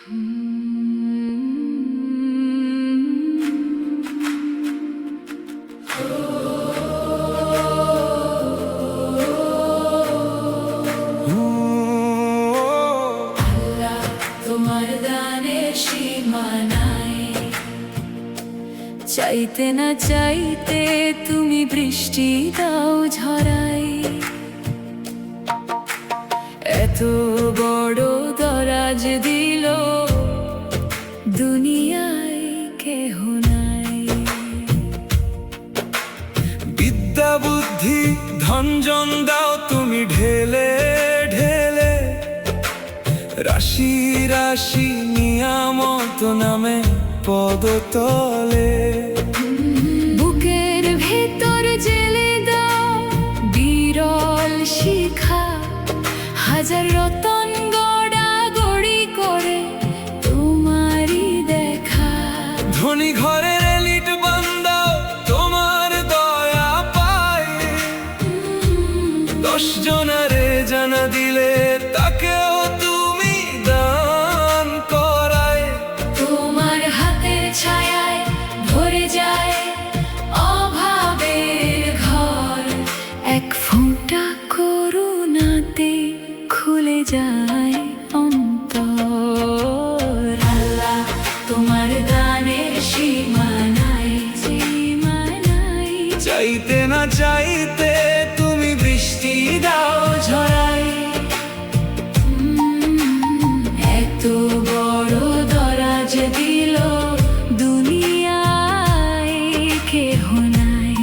তোমার দানের সীমা নাই, চাইতে না চাইতে তুমি বৃষ্টি দাও ঝরাই। এত বড় দরাজ দিল দুনিয়ায় কেহ নাই। বিদ্যা বুদ্ধি ধন জন দাও তুমি ঢেলে ঢেলে, রাশি রাশি নিয়ামত নামে পদতলে। বুকের ভেতর জেলে দাও বিরল শিখা, হাজার রতন গড়া গড়ি করে তোমারই দেখা। ধনী ঘরের এলিট বান্দাও তোমার দয়া পায়, 10 জনারে জানা দিলে তাকেও তুমি দান করায়। তোমার হাতের ছায়ায় ভরে যায় অভাবের ঘর, এক ফোঁটা করুণাতে খুলে যায় অন্তর। আল্লাহ তোমার দানের সীমা নাই, সীমা নাই। চাইতে না চাইতে তুমি বৃষ্টি দাও ঝরাই। এত বড় দরাজ দিল দুনিয়ায় কেহ নাই।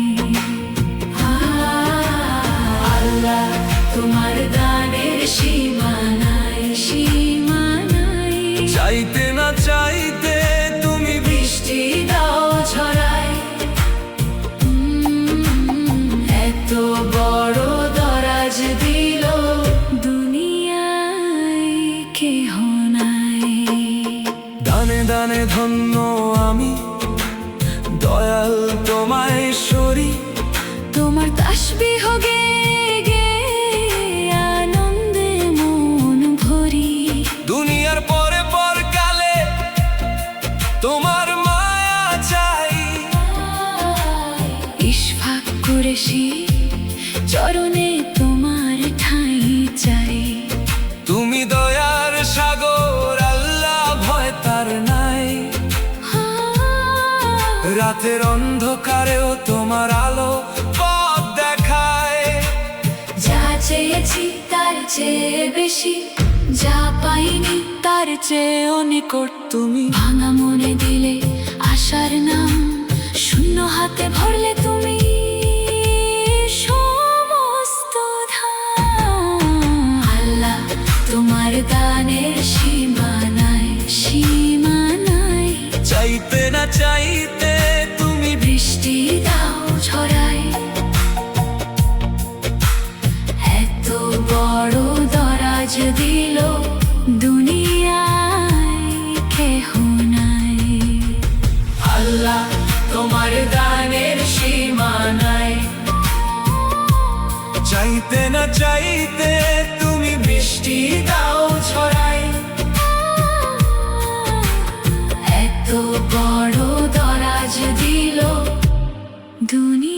আল্লাহ তোমার দানের সীমা নাই, সীমা নাই। চাইতে না চাইতে তুমি বৃষ্টি দাও ঝরাই। এত বড় দরাজ দিল দুনিয়ায় কেহ নাই। দানে দানে ধন্য আমি দয়াল তোমায় সরি। তোমার তাসবিহ গে গে আনন্দে মন ভরি। দুনিয়ার পরে পর কালে তোমার মায়া চাই। ইশফাক কুরেশি চরণে তোমার ঠাঁই চাই। তুমি দয়ার সাগর আল্লাহ ভয় তার নাই। রাতের অন্ধকারেও তোমার আলো পথ দেখায়। যা চেয়েছি তার চেয়ে বেশি, যা পাইনি তার চেয়ে অনেক তুমি। ভাঙা মনে দিলে আশার নাম, শূন্য হাতে ভরলে তুমি সমস্ত ধাম। আল্লাহ তোমার দানের সীমা নাই, সীমা নাই। চাইতে না চাইতে তুমি বৃষ্টি দাও ঝরাই। এত বড় দরাজ দিল দুনিয়ায় কেহ নাই। আল্লাহ তোমার দানের সীমা নাই। চাইতে না চাইতে তুমি বৃষ্টি দাও ছড়াই। এত বড় দরাজ দিল দুনিয়া।